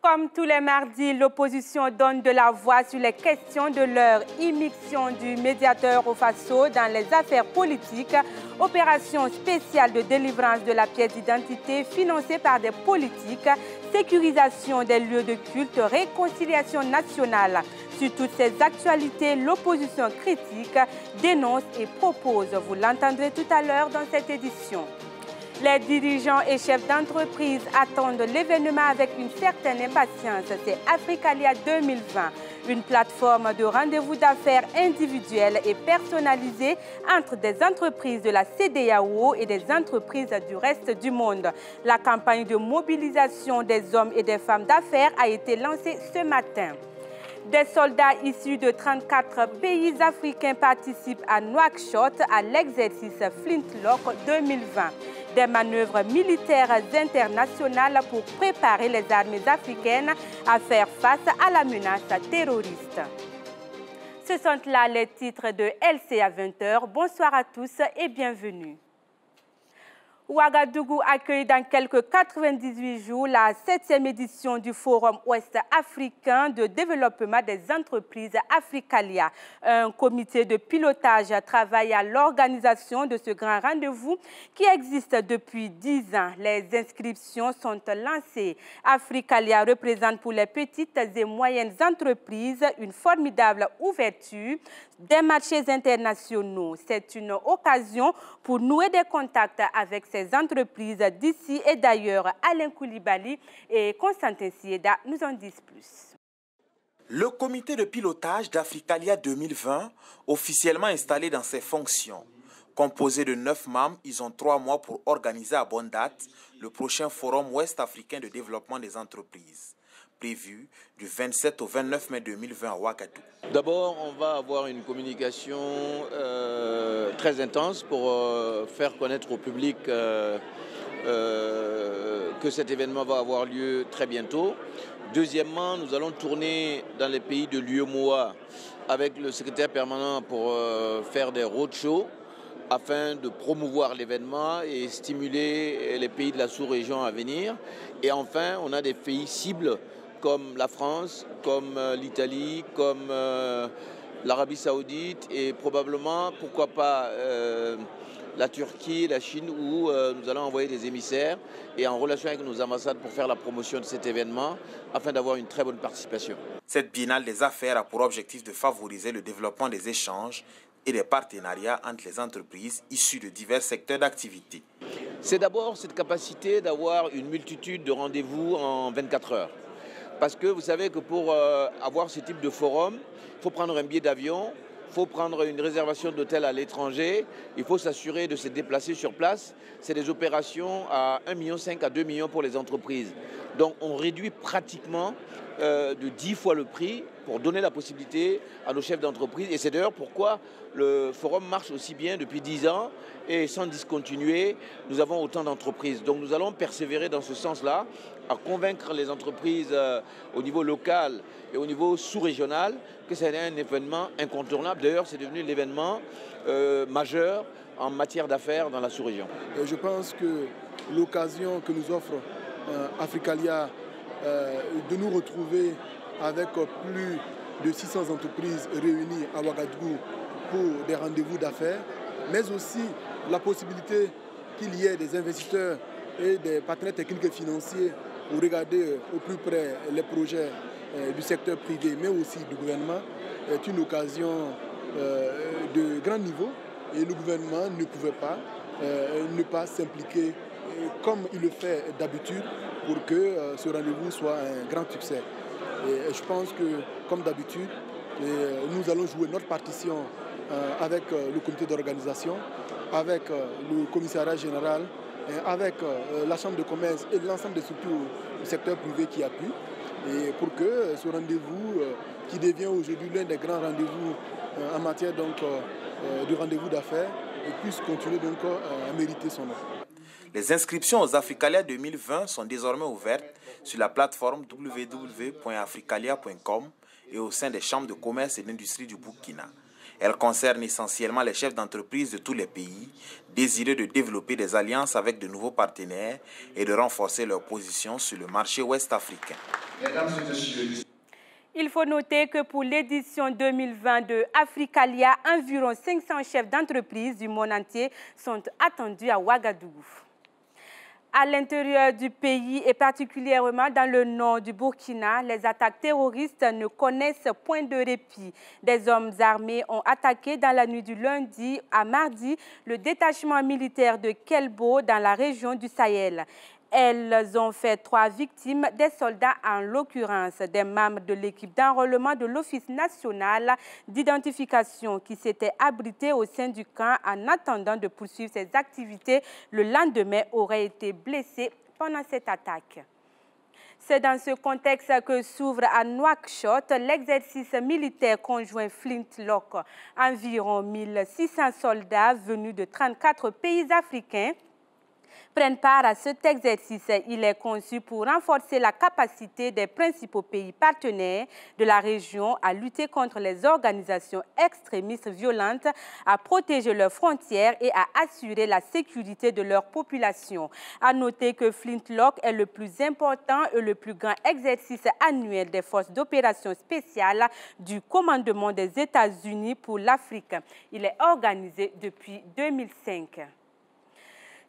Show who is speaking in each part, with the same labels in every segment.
Speaker 1: Comme tous les mardis, l'opposition donne de la voix sur les questions de leur immixtion du médiateur au Faso dans les affaires politiques, opération spéciale de délivrance de la pièce d'identité financée par des politiques, sécurisation des lieux de culte, réconciliation nationale. Sur toutes ces actualités, l'opposition critique, dénonce et propose. Vous l'entendrez tout à l'heure dans cette édition. Les dirigeants et chefs d'entreprise attendent l'événement avec une certaine impatience. C'est Africalia 2020, une plateforme de rendez-vous d'affaires individuels et personnalisés entre des entreprises de la CEDEAO et des entreprises du reste du monde. La campagne de mobilisation des hommes et des femmes d'affaires a été lancée ce matin. Des soldats issus de 34 pays africains participent à Nouakchott à l'exercice Flintlock 2020. Des manœuvres militaires internationales pour préparer les armées africaines à faire face à la menace terroriste. Ce sont là les titres de LCA 20h. Bonsoir à tous et bienvenue. Ouagadougou accueille dans quelques 98 jours la 7e édition du Forum ouest-africain de développement des entreprises Africalia. Un comité de pilotage travaille à l'organisation de ce grand rendez-vous qui existe depuis 10 ans. Les inscriptions sont lancées. Africalia représente pour les petites et moyennes entreprises une formidable ouverture des marchés internationaux. C'est une occasion pour nouer des contacts avec ces entreprises d'ici et d'ailleurs. Alain Koulibaly et Constantin Sieda nous en disent plus.
Speaker 2: Le comité de pilotage d'Africalia 2020, officiellement installé dans ses fonctions. Composé de 9 membres, ils ont 3 mois pour organiser à bonne date le prochain Forum ouest-africain de développement des entreprises, prévu du 27 au 29 mai 2020 à Ouagadougou.
Speaker 3: D'abord, on va avoir une communication très intense pour faire connaître au public que cet événement va avoir lieu très bientôt. Deuxièmement, nous allons tourner dans les pays de l'UEMOA avec le secrétaire permanent pour faire des roadshows afin de promouvoir l'événement et stimuler les pays de la sous-région à venir. Et enfin, on a des pays cibles comme la France, comme l'Italie, comme l'Arabie Saoudite et probablement, pourquoi pas, la Turquie, la Chine, où nous allons envoyer des émissaires et en relation avec nos ambassades pour faire la promotion de cet événement afin d'avoir une très bonne participation.
Speaker 2: Cette biennale des affaires a pour objectif de favoriser le développement des échanges et des partenariats entre les entreprises issues de divers secteurs d'activité.
Speaker 3: C'est d'abord cette capacité d'avoir une multitude de rendez-vous en 24 heures. Parce que vous savez que pour avoir ce type de forum, il faut prendre un billet d'avion, il faut prendre une réservation d'hôtel à l'étranger, il faut s'assurer de se déplacer sur place. C'est des opérations à 1,5 million à 2 millions pour les entreprises. Donc on réduit pratiquement de 10 fois le prix pour donner la possibilité à nos chefs d'entreprise. Et c'est d'ailleurs pourquoi le forum marche aussi bien depuis 10 ans et sans discontinuer, nous avons autant d'entreprises. Donc nous allons persévérer dans ce sens-là, à convaincre les entreprises au niveau local et au niveau sous-régional que c'est un événement incontournable. D'ailleurs, c'est devenu l'événement majeur en matière d'affaires dans la sous-région.
Speaker 4: Je pense que l'occasion que nous offre Africalia de nous retrouver avec plus de 600 entreprises réunies à Ouagadougou pour des rendez-vous d'affaires, mais aussi la possibilité qu'il y ait des investisseurs et des partenaires techniques et financiers pour regarder au plus près les projets du secteur privé, mais aussi du gouvernement, est une occasion de grand niveau et le gouvernement ne pouvait pas ne pas s'impliquer comme il le fait d'habitude pour que ce rendez-vous soit un grand succès. Et je pense que, comme d'habitude, nous allons jouer notre partition avec le comité d'organisation, avec le commissariat général, avec la chambre de commerce et l'ensemble des structures du secteur privé qui appuient, et pour que ce rendez-vous, qui devient aujourd'hui l'un des grands rendez-vous en matière de rendez-vous d'affaires, puisse continuer donc à mériter son nom.
Speaker 2: Les inscriptions aux Africalia 2020 sont désormais ouvertes sur la plateforme www.africalia.com et au sein des chambres de commerce et d'industrie du Burkina. Elles concernent essentiellement les chefs d'entreprise de tous les pays, désireux de développer des alliances avec de nouveaux partenaires et de renforcer leur position sur le marché ouest-africain.
Speaker 5: Mesdames et messieurs,
Speaker 1: il faut noter que pour l'édition 2020 de Africalia, environ 500 chefs d'entreprise du monde entier sont attendus à Ouagadougou. À l'intérieur du pays et particulièrement dans le nord du Burkina, les attaques terroristes ne connaissent point de répit. Des hommes armés ont attaqué dans la nuit du lundi à mardi le détachement militaire de Kelbo dans la région du Sahel. Elles ont fait 3 victimes, des soldats en l'occurrence, des membres de l'équipe d'enrôlement de l'Office national d'identification qui s'étaient abrités au sein du camp en attendant de poursuivre ses activités. Le lendemain auraient été blessés pendant cette attaque. C'est dans ce contexte que s'ouvre à Nouakchott l'exercice militaire conjoint Flintlock. Environ 1600 soldats venus de 34 pays africains prennent part à cet exercice. Il est conçu pour renforcer la capacité des principaux pays partenaires de la région à lutter contre les organisations extrémistes violentes, à protéger leurs frontières et à assurer la sécurité de leur population. À noter que Flintlock est le plus important et le plus grand exercice annuel des forces d'opération spéciales du commandement des États-Unis pour l'Afrique. Il est organisé depuis 2005.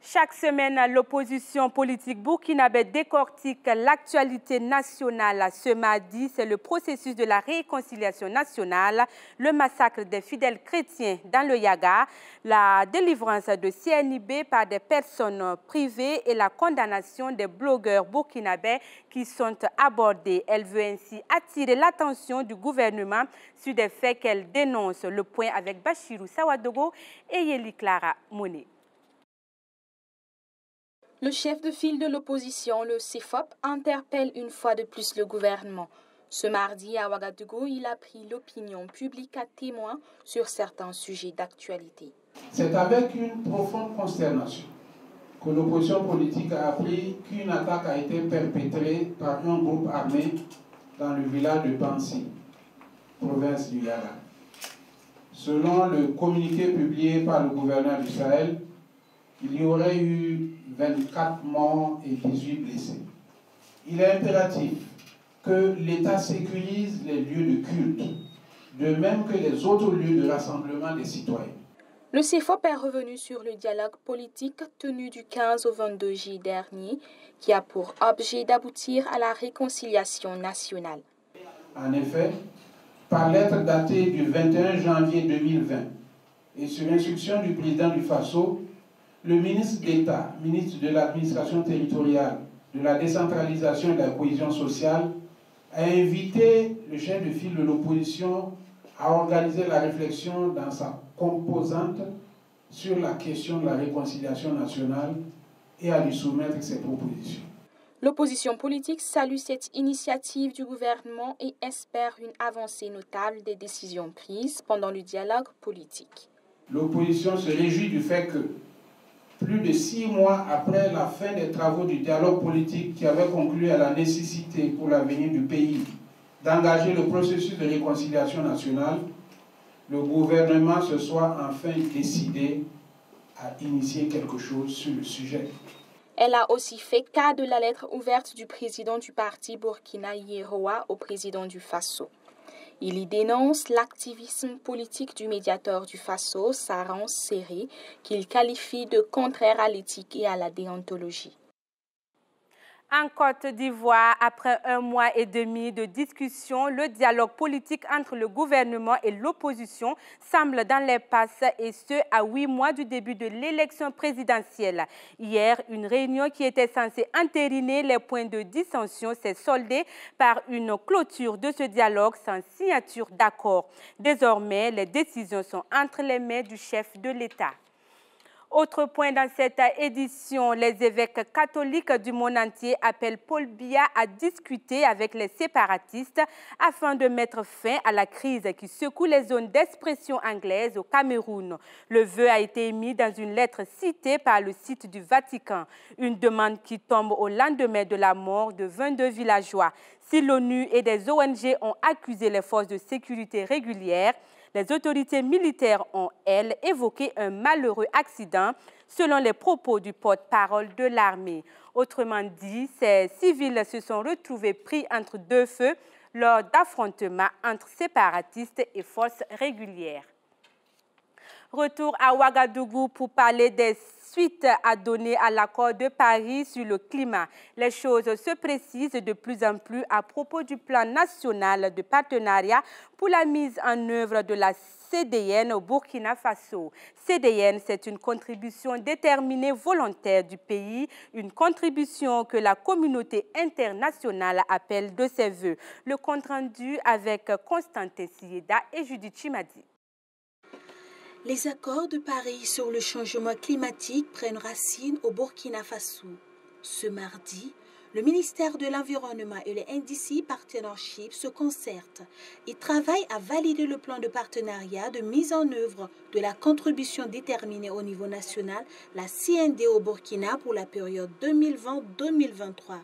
Speaker 1: Chaque semaine, l'opposition politique burkinabé décortique l'actualité nationale. Ce mardi, c'est le processus de la réconciliation nationale, le massacre des fidèles chrétiens dans le Yaga, la délivrance de CNIB par des personnes privées et la condamnation des blogueurs burkinabés qui sont abordés. Elle veut ainsi attirer l'attention du gouvernement sur des faits qu'elle dénonce. Le point avec Bachirou Sawadogo et Yeli Clara Monet.
Speaker 6: Le chef de file de l'opposition, le CFOP, interpelle une fois de plus le gouvernement. Ce mardi, à Ouagadougou, il a pris l'opinion publique à témoin sur certains sujets d'actualité.
Speaker 7: C'est avec une profonde consternation que l'opposition politique a appris qu'une attaque a été perpétrée par un groupe armé dans le village de Pansi, province du Yara. Selon le communiqué publié par le gouverneur du Sahel, il y aurait eu 24 morts et 18 blessés. Il est impératif que l'État sécurise les lieux de culte, de même que les autres lieux de rassemblement des citoyens.
Speaker 6: Le CFOP est revenu sur le dialogue politique tenu du 15 au 22 juillet dernier, qui a pour objet d'aboutir à la réconciliation nationale.
Speaker 7: En effet, par lettre datée du 21 janvier 2020 et sur instruction du président du Faso, le ministre d'État, ministre de l'administration territoriale, de la décentralisation et de la cohésion sociale, a invité le chef de file de l'opposition à organiser la réflexion dans sa composante sur la question de la réconciliation nationale et à lui soumettre ses propositions.
Speaker 6: L'opposition politique salue cette initiative du gouvernement et espère une avancée notable des décisions prises pendant le dialogue politique.
Speaker 7: L'opposition se réjouit du fait que, plus de 6 mois après la fin des travaux du dialogue politique qui avait conclu à la nécessité pour l'avenir du pays d'engager le processus de réconciliation nationale, le gouvernement se soit enfin décidé à initier quelque chose sur le sujet.
Speaker 6: Elle a aussi fait cas de la lettre ouverte du président du parti Burkina Yeroa au président du Faso. Il y dénonce l'activisme politique du médiateur du Faso, Saran Serré, qu'il qualifie de contraire à l'éthique et à la déontologie.
Speaker 1: En Côte d'Ivoire, après 1 mois et demi de discussion, le dialogue politique entre le gouvernement et l'opposition semble dans l'impasse, et ce, à 8 mois du début de l'élection présidentielle. Hier, une réunion qui était censée entériner les points de dissension s'est soldée par une clôture de ce dialogue sans signature d'accord. Désormais, les décisions sont entre les mains du chef de l'État. Autre point dans cette édition, les évêques catholiques du monde entier appellent Paul Biya à discuter avec les séparatistes afin de mettre fin à la crise qui secoue les zones d'expression anglaise au Cameroun. Le vœu a été émis dans une lettre citée par le site du Vatican, une demande qui tombe au lendemain de la mort de 22 villageois. Si l'ONU et des ONG ont accusé les forces de sécurité régulières, Les autorités militaires ont, elles, évoqué un malheureux accident, selon les propos du porte-parole de l'armée. Autrement dit, ces civils se sont retrouvés pris entre deux feux lors d'affrontements entre séparatistes et forces régulières. Retour à Ouagadougou pour parler des suites à donner à l'accord de Paris sur le climat. Les choses se précisent de plus en plus à propos du plan national de partenariat pour la mise en œuvre de la CDN au Burkina Faso. CDN, c'est une contribution déterminée volontaire du pays, une contribution que la communauté internationale appelle de ses voeux. Le compte-rendu avec Constantin Sieda et Judith Chimadi.
Speaker 5: Les accords de Paris sur le changement climatique prennent racine au Burkina Faso. Ce mardi, le ministère de l'Environnement et le NDC Partnership se concertent et travaillent à valider le plan de partenariat de mise en œuvre de la contribution déterminée au niveau national, la CND au Burkina pour la période 2020-2023.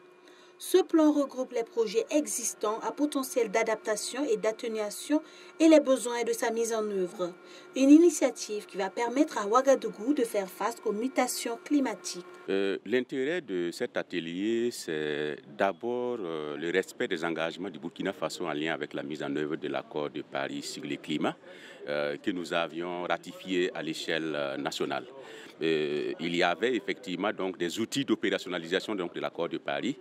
Speaker 5: Ce plan regroupe les projets existants à potentiel d'adaptation et d'atténuation et les besoins de sa mise en œuvre. Une initiative qui va permettre à Ouagadougou de faire face aux mutations climatiques.
Speaker 8: L'intérêt de cet atelier, c'est d'abord le respect des engagements du Burkina Faso en lien avec la mise en œuvre de l'accord de Paris sur le climat que nous avions ratifié à l'échelle nationale. Il y avait effectivement donc des outils d'opérationnalisation de l'accord de Paris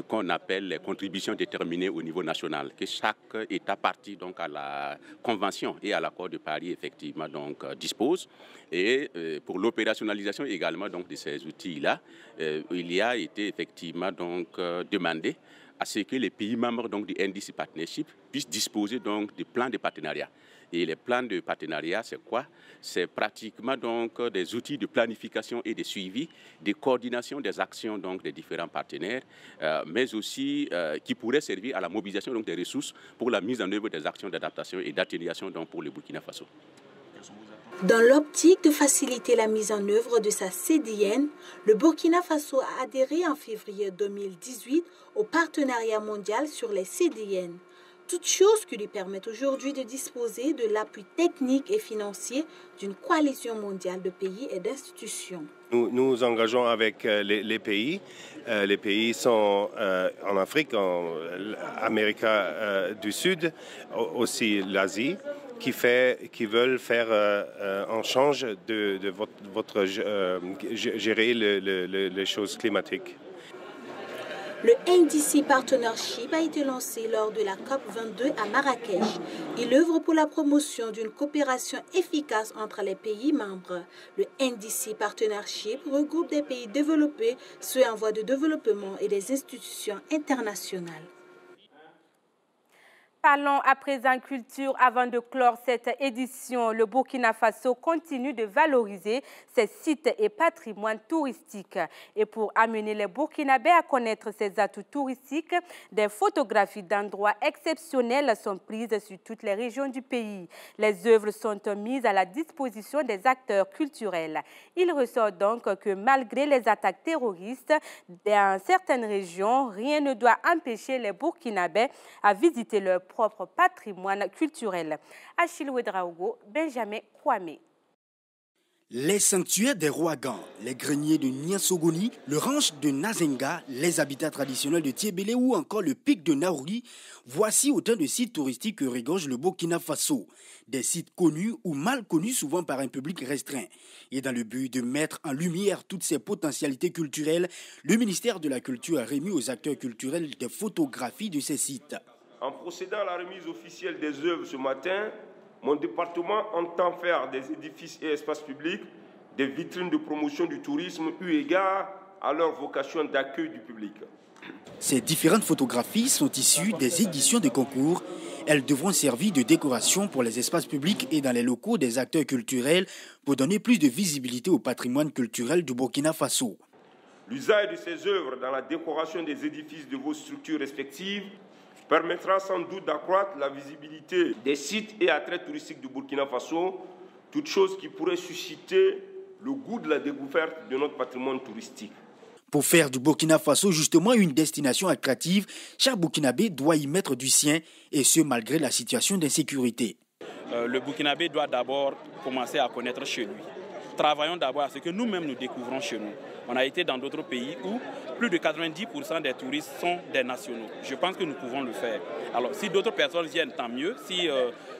Speaker 8: qu'on appelle les contributions déterminées au niveau national, que chaque État partie donc à la convention et à l'accord de Paris effectivement donc dispose. Et pour l'opérationnalisation également donc de ces outils-là, il y a été effectivement donc demandé à ce que les pays membres donc du NDC Partnership puissent disposer donc de plans de partenariat. Et les plans de partenariat, c'est quoi? C'est pratiquement donc des outils de planification et de suivi, de coordination des actions donc des différents partenaires, mais aussi qui pourraient servir à la mobilisation donc des ressources pour la mise en œuvre des actions d'adaptation et d'atténuation donc pour le Burkina Faso.
Speaker 5: Dans l'optique de faciliter la mise en œuvre de sa CDN, le Burkina Faso a adhéré en février 2018 au partenariat mondial sur les CDN. Toutes choses qui lui permettent aujourd'hui de disposer de l'appui technique et financier d'une coalition mondiale de pays et d'institutions.
Speaker 9: Nous nous engageons avec les pays. Les pays sont en Afrique, en Amérique du Sud, aussi l'Asie, qui veulent faire un change de gérer les choses climatiques.
Speaker 5: Le NDC Partnership a été lancé lors de la COP22 à Marrakech. Il œuvre pour la promotion d'une coopération efficace entre les pays membres. Le NDC Partnership regroupe des pays développés, ceux en voie de développement et des institutions internationales.
Speaker 1: Parlons à présent culture avant de clore cette édition. Le Burkina Faso continue de valoriser ses sites et patrimoines touristiques. Et pour amener les Burkinabés à connaître ses atouts touristiques, des photographies d'endroits exceptionnels sont prises sur toutes les régions du pays. Les œuvres sont mises à la disposition des acteurs culturels. Il ressort donc que malgré les attaques terroristes dans certaines régions, rien ne doit empêcher les Burkinabés à visiter leur propre patrimoine culturel. Achille Ouedraogo, Benjamin Kwame.
Speaker 10: Les sanctuaires des Rouagans, les greniers de Niansogoni, le ranch de Nazenga, les habitats traditionnels de Tiébélé ou encore le pic de Naouri, voici autant de sites touristiques que regorge le Burkina Faso. Des sites connus ou mal connus souvent par un public restreint. Et dans le but de mettre en lumière toutes ces potentialités culturelles, le ministère de la Culture a remis aux acteurs culturels des photographies de ces sites.
Speaker 11: En procédant à la remise officielle des œuvres ce matin, mon département entend faire des édifices et espaces publics des vitrines de promotion du tourisme eu égard à leur vocation d'accueil du public.
Speaker 10: Ces différentes photographies sont issues des éditions de concours. Elles devront servir de décoration pour les espaces publics et dans les locaux des acteurs culturels pour donner plus de visibilité au patrimoine culturel du Burkina Faso.
Speaker 11: L'usage de ces œuvres dans la décoration des édifices de vos structures respectives permettra sans doute d'accroître la visibilité des sites et attraits touristiques du Burkina Faso, toute chose qui pourrait susciter le goût de la découverte de notre patrimoine touristique.
Speaker 10: Pour faire du Burkina Faso justement une destination attractive, chaque Burkinabé doit y mettre du sien, et ce malgré la situation d'insécurité.
Speaker 12: le Burkinabé doit d'abord commencer à connaître chez lui. Travaillons d'abord à ce que nous-mêmes nous découvrons chez nous. On a été dans d'autres pays où plus de 90% des touristes sont des nationaux. Je pense que nous pouvons le faire. Alors, si d'autres personnes viennent, tant mieux. Si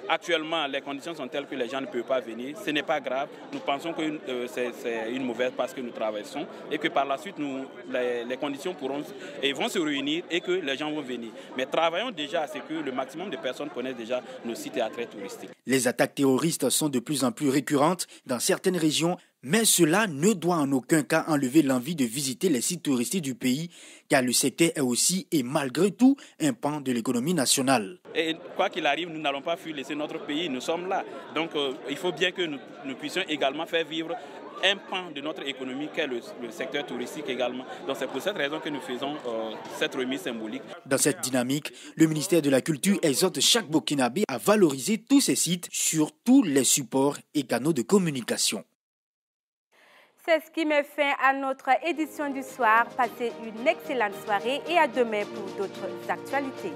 Speaker 12: actuellement les conditions sont telles que les gens ne peuvent pas venir, ce n'est pas grave. Nous pensons que c'est une mauvaise passe que nous traversons et que par la suite, les conditions vont se réunir et que les gens vont venir. Mais travaillons déjà à ce que le maximum de personnes connaissent déjà nos sites et attraits touristiques.
Speaker 10: Les attaques terroristes sont de plus en plus récurrentes dans certaines régions, mais cela ne doit en aucun cas enlever l'envie de visiter les sites touristiques du pays, car le secteur est aussi et malgré tout un pan de l'économie nationale.
Speaker 12: Et quoi qu'il arrive, nous n'allons pas fuir laisser notre pays, nous sommes là. Donc il faut bien que nous puissions également faire vivre un pan de notre économie qu'est le secteur touristique également. Donc c'est pour cette raison que nous faisons cette remise symbolique.
Speaker 10: Dans cette dynamique, le ministère de la Culture exhorte chaque Burkinabé à valoriser tous ces sites sur tous les supports et canaux de communication.
Speaker 1: C'est ce qui met fin à notre édition du soir. Passez une excellente soirée et à demain pour d'autres actualités.